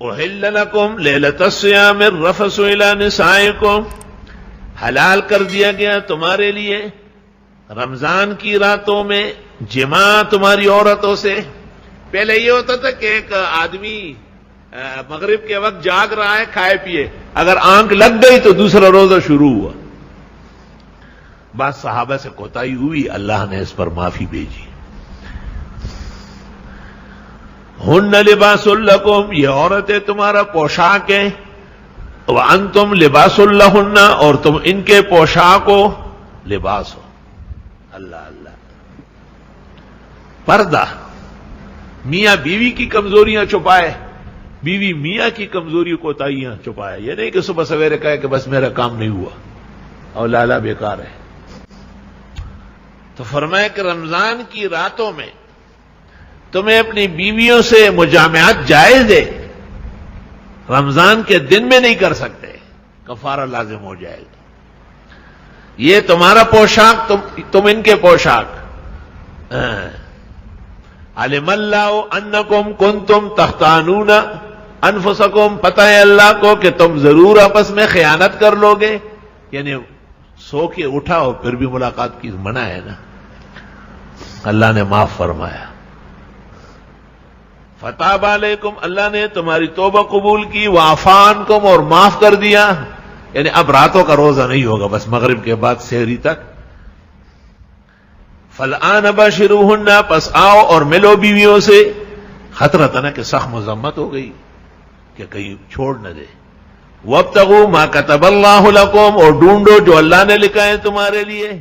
احل لکم لیلۃ الصیام الرفث الی نسائکم، حلال کر دیا گیا تمہارے لیے رمضان کی راتوں میں جماع تمہاری عورتوں سے۔ پہلے یہ ہوتا تھا کہ ایک آدمی مغرب کے وقت جاگ رہا ہے کھائے پیے، اگر آنکھ لگ گئی تو دوسرا روزہ شروع ہوا۔ بعض صحابہ سے کوتاہی ہوئی، اللہ نے اس پر معافی بھیجی۔ ہن لباس لکم، یہ عورتیں تمہارا پوشاک ہیں، وانتم لباس لہن، اور تم ان کے پوشاک ہو، لباس ہو۔ اللہ اللہ، پردہ میاں بیوی کی کمزوریاں چھپائے، بیوی میاں کی کمزوری کوتاہیاں چھپائے۔ یہ نہیں کہ صبح سویرے کہے کہ بس میرا کام نہیں ہوا اور لالا بیکار ہے۔ تو فرمایا کہ رمضان کی راتوں میں تمہیں اپنی بیویوں سے مجامعات جائز ہے، رمضان کے دن میں نہیں کر سکتے، کفارہ لازم ہو جائے گا۔ یہ تمہارا پوشاک، تم ان کے پوشاک۔ علم اللہ انکم کنتم تختانون انفسکم، پتہ ہے اللہ کو کہ تم ضرور آپس میں خیانت کر لو گے، یعنی سو کے اٹھا ہو پھر بھی ملاقات کی منع ہے نا۔ اللہ نے معاف فرمایا، فتاب علیکم، اللہ نے تمہاری توبہ قبول کی، وعفا عنکم، اور معاف کر دیا، یعنی اب راتوں کا روزہ نہیں ہوگا، بس مغرب کے بعد سحری تک۔ فالآن باشروہن، پس آؤ اور ملو بیویوں سے۔ خطرہ تھا نا کہ سخت مذمت ہو گئی کہ کہیں چھوڑ نہ دے۔ وابتغوا ما کتب اللہ لکم، اور ڈھونڈو جو اللہ نے لکھا ہے تمہارے لیے۔